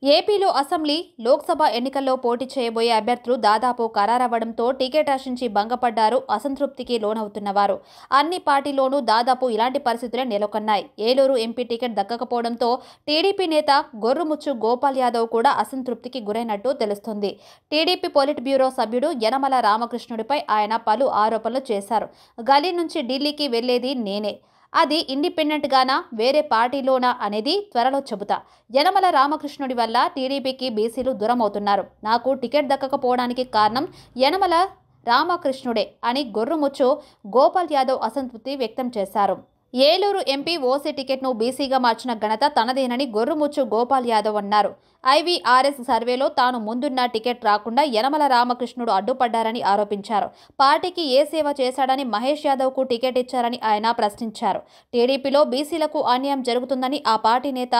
ఏపీలో అసెంబ్లీ, లోక్సభ ఎన్నికల్లో పోటీ చేయబోయే అభ్యర్థులు దాదాపు ఖరారవ్వడంతో టికెట్ ఆశించి భంగపడ్డారు అసంతృప్తికి లోనవుతున్నవారు. అన్ని పార్టీల్లోనూ దాదాపు ఇలాంటి పరిస్థితులే నెలకొన్నాయి. ఏలూరు ఎంపీ టికెట్ దక్కకపోవడంతో టీడీపీ నేత గొర్రుముచ్చు గోపాల్ యాదవ్ కూడా అసంతృప్తికి గురైనట్టు తెలుస్తోంది. టీడీపీ పొలిట్ బ్యూరో సభ్యుడు యనమల రామకృష్ణుడిపై ఆయన పలు ఆరోపణలు చేశారు. గల్లీ నుంచి ఢిల్లీకి వెళ్లేది నేనే, అది ఇండిపెండెంట్ గానా వేరే పార్టీలోనా అనేది త్వరలో చెబుతా. యనమల రామకృష్ణుడి వల్ల టీడీపీకి బీసీలు దూరమవుతున్నారు. నాకు టికెట్ దక్కకపోవడానికి కారణం యనమల రామకృష్ణుడే అని గొర్రుముచ్చు గోపాల్ యాదవ్ అసంతృప్తి వ్యక్తం చేశారు. ఏలూరు ఎంపీ ఓసీ టికెట్ను బీసీగా మార్చిన ఘనత తనదేనని గొర్రుముచ్చు గోపాల్ యాదవ్ అన్నారు. ఐవీఆర్ఎస్ సర్వేలో తాను ముందున్న టికెట్ రాకుండా యనమల రామకృష్ణుడు అడ్డుపడ్డారని ఆరోపించారు. పార్టీకి ఏ సేవ చేశాడని మహేష్ యాదవ్కు టికెట్ ఇచ్చారని ఆయన ప్రశ్నించారు. టీడీపీలో బీసీలకు అన్యాయం జరుగుతుందని ఆ పార్టీ నేత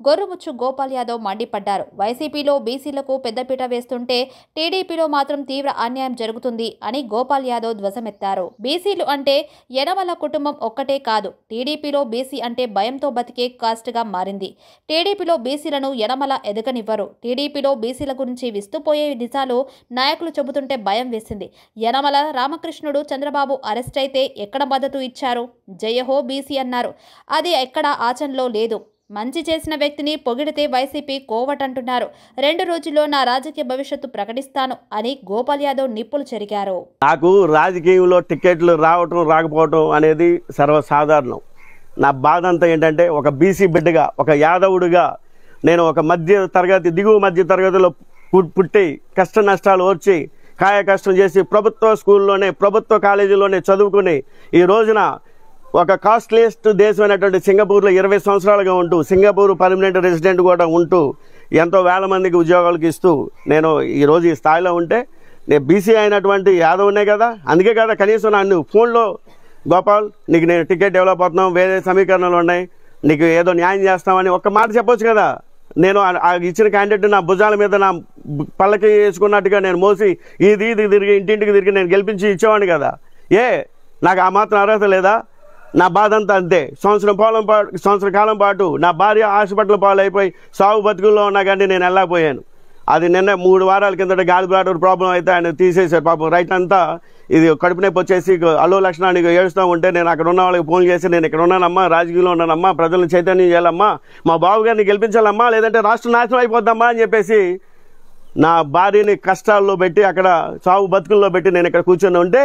గొర్రుముచ్చు గోపాల్ యాదవ్ మండిపడ్డారు. వైసీపీలో బీసీలకు పెద్దపీట వేస్తుంటే టీడీపీలో మాత్రం తీవ్ర అన్యాయం జరుగుతుంది అని గోపాల్ యాదవ్ ధ్వజమెత్తారు. బీసీలు అంటే యనమల కుటుంబం ఒక్కటే కాదు, టీడీపీలో బీసీ అంటే భయంతో బతికే కాస్ట్గా మారింది. టీడీపీలో బీసీలను యనమల ఎదగనివ్వరు. టీడీపీలో బీసీల గురించి విస్తుపోయే నిజాలు నాయకులు చెబుతుంటే భయం వేసింది. యనమల రామకృష్ణుడు చంద్రబాబు అరెస్ట్ అయితే ఎక్కడ మద్దతు ఇచ్చారు? జయహో బీసీ అన్నారు. అది ఎక్కడ ఆచరణలో లేదు. మంచి చేసిన వ్యక్తిని పొగిడితే వైసీపీ కోవటంటున్నారు. 2 రోజుల్లో నా రాజకీయ భవిష్యత్తు ప్రకటిస్తాను అని గోపాల్ యాదవ్ నిప్పులు చెరిగారు. నాకు రాజకీయంలో టికెట్లు రావటం రాకపోవటం అనేది సర్వసాధారణం. నా బాధ అంతా ఏంటంటే ఒక బీసీ బిడ్డగా, ఒక యాదవుడిగా నేను ఒక దిగువ మధ్య తరగతిలో పుట్టి కష్ట నష్టాలు వచ్చి కాయ కష్టం చేసి ప్రభుత్వ స్కూల్లోనే ప్రభుత్వ కాలేజీలోనే చదువుకుని ఈ రోజున ఒక కాస్ట్లీయెస్ట్ దేశమైనటువంటి సింగపూర్లో 20 సంవత్సరాలుగా ఉంటూ సింగపూర్ పర్మనెంట్ రెసిడెంట్ కూడా ఉంటూ ఎంతో వేల మందికి ఉద్యోగాలకు ఇస్తూ నేను ఈరోజు ఈ స్థాయిలో ఉంటే నేను బీసీ అయినటువంటి యాదవ్నే కదా. అందుకే కదా కనీసం నన్ను ఫోన్లో గోపాల్ నీకు నేను టికెట్ డెవలప్ అవుతున్నాం, వేరే సమీకరణలు ఉన్నాయి, నీకు ఏదో న్యాయం చేస్తామని ఒక్క మాట చెప్పొచ్చు కదా. నేను ఇచ్చిన క్యాండిడేట్ నా భుజాల మీద నా పళ్ళకి వేసుకున్నట్టుగా నేను మోసి ఇది తిరిగి ఇంటింటికి తిరిగి నేను గెలిపించి ఇచ్చేవాడిని కదా. నాకు ఆ మాత్రం అర్హత లేదా? నా బాధ అంతా అంతే. సంవత్సర కాలం పాటు నా భార్య హాస్పిటల్ పాలైపోయి సాగు బతుకుల్లో ఉన్నా కానీ నేను వెళ్ళకపోయాను. అది నిన్న 3 వారాల కిందట గాలి బ్లాడర్ ప్రాబ్లం అయితే ఆయన తీసేశారు. పాపం రైట్ అంతా ఇది కడుపు నొప్పి వచ్చేసి అల్లో లక్షణానికి ఏడుస్తూ ఉంటే నేను అక్కడ ఉన్న వాళ్ళకి ఫోన్ చేసి నేను ఇక్కడ ఉన్నానమ్మా, రాజకీయంలో ఉన్నానమ్మా, ప్రజలను చైతన్యం చేయాలమ్మా, మా బాబు గారిని గెలిపించాలమ్మా, లేదంటే రాష్ట్రం నాశనం అయిపోద్దమ్మా అని చెప్పేసి నా భార్యని కష్టాల్లో పెట్టి అక్కడ సాగు బతుకుల్లో పెట్టి నేను ఇక్కడ కూర్చొని ఉంటే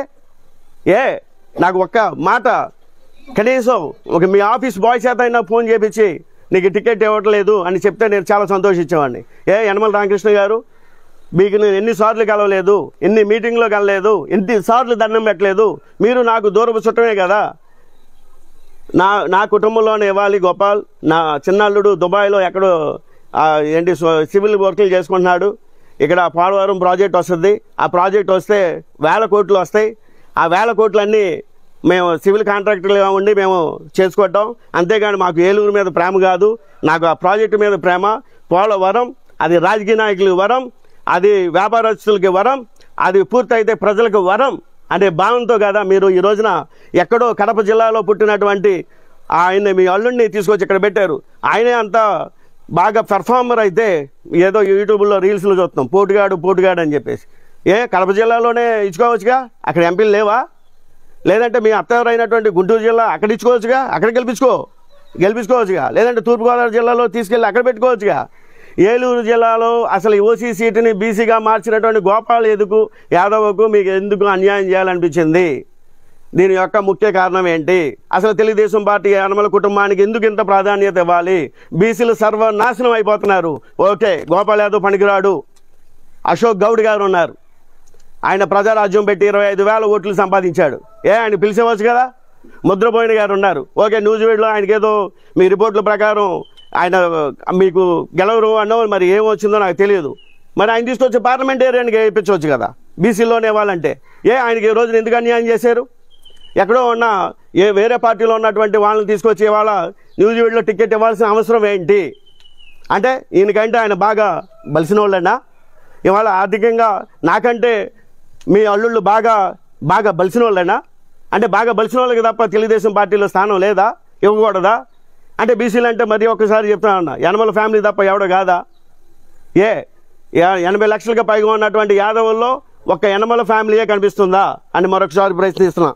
నాకు ఒక్క మాట కనీసం మీ ఆఫీస్ బాయ్ చేత అయినా ఫోన్ చేపించి నీకు టికెట్ ఇవ్వట్లేదు అని చెప్తే నేను చాలా సంతోషించేవాడిని. యనమల రామకృష్ణ గారు, మీకు నేను ఎన్నిసార్లు కలవలేదు, ఎన్ని మీటింగ్లో కలలేదు, ఎన్నిసార్లు దండం పెట్టలేదు, మీరు నాకు దూరపు చుట్టమే కదా. నా కుటుంబంలోనే ఇవ్వాలి గోపాల్. నా చిన్నల్లుడు దుబాయ్లో ఎక్కడో సివిల్ వర్కులు చేసుకుంటున్నాడు. ఇక్కడ పోలవరం ప్రాజెక్ట్ వస్తుంది. ఆ ప్రాజెక్ట్ వస్తే 1000 కోట్లు వస్తాయి. ఆ 1000 కోట్లన్నీ మేము సివిల్ కాంట్రాక్టర్లుగా ఉండి మేము చేసుకుంటాం. అంతేగాని మాకు ఏలూరు మీద ప్రేమ కాదు, నాకు ఆ ప్రాజెక్టు మీద ప్రేమ. పోలవరం అది రాజకీయ నాయకులకి వరం, అది వ్యాపారస్తులకి వరం, అది పూర్తయితే ప్రజలకు వరం అనే భావంతో కదా మీరు ఈ రోజున ఎక్కడో కడప జిల్లాలో పుట్టినటువంటి ఆయన మీ అల్లుడిని తీసుకొచ్చి ఇక్కడ పెట్టారు. ఆయనే అంత బాగా పెర్ఫార్మర్ అయితే ఏదో యూట్యూబ్లో రీల్స్లో చూస్తాం పోటుగాడు అని చెప్పేసి. కడప జిల్లాలోనే ఇచ్చుకోవచ్చుగా, అక్కడ ఎంపీలు లేవా? లేదంటే మీ అత్తగారు అయినటువంటి గుంటూరు జిల్లా అక్కడ ఇచ్చుకోవచ్చుగా, అక్కడ గెలిపించుకోవచ్చుగా. లేదంటే తూర్పుగోదావరి జిల్లాలో తీసుకెళ్ళి అక్కడ పెట్టుకోవచ్చుగా. ఏలూరు జిల్లాలో అసలు ఓసీ సీటుని బీసీగా మార్చినటువంటి గోపాల్ యాదవ్కు మీకు ఎందుకు అన్యాయం చేయాలనిపించింది? దీని యొక్క ముఖ్య కారణం ఏంటి? అసలు తెలుగుదేశం పార్టీ యనమల కుటుంబానికి ఎందుకు ఇంత ప్రాధాన్యత ఇవ్వాలి? బీసీలు సర్వనాశనం అయిపోతున్నారు. ఓకే, గోపాల్ యాదవ్ పనికిరాడు. అశోక్ గౌడ్ గారు ఉన్నారు, ఆయన ప్రజారాజ్యం పెట్టి 25,000 ఓట్లు సంపాదించాడు. ఆయన పిలిచేవచ్చు కదా. ముద్రపోయిన గారు ఉన్నారు. ఓకే, న్యూజివీడ్లో ఆయనకి ఏదో మీ రిపోర్ట్ల ప్రకారం ఆయన మీకు గెలవరు అన్నో మరి ఏమొచ్చిందో నాకు తెలియదు. మరి ఆయన తీసుకొచ్చి పార్లమెంటేరియన్గా వేయించవచ్చు కదా బీసీలోనే వాళ్ళంటే. ఆయనకి ఈ రోజున ఎందుకు అన్యాయం చేశారు? ఎక్కడో ఉన్న వేరే పార్టీలో ఉన్నటువంటి వాళ్ళని తీసుకొచ్చి ఇవాళ న్యూజివీడ్లో టికెట్ ఇవ్వాల్సిన అవసరం ఏంటి? అంటే ఈయనకంటే ఆయన బాగా బలిసిన వాళ్ళన్నా? ఇవాళ ఆర్థికంగా నాకంటే మీ అల్లుళ్ళు బాగా బలిసిన వాళ్ళైనా? అంటే బాగా బలిసిన వాళ్ళకి తప్ప తెలుగుదేశం పార్టీలో స్థానం లేదా? ఇవ్వకూడదా? అంటే బీసీలు అంటే మరి ఒక్కసారి చెప్తానన్నా, యనమల ఫ్యామిలీ తప్ప ఎవడో కాదా? 80 లక్షలకు పైగా ఉన్నటువంటి యాదవుల్లో ఒక్క యనమల ఫ్యామిలీయే కనిపిస్తుందా అని మరొకసారి ప్రశ్నిస్తున్నా.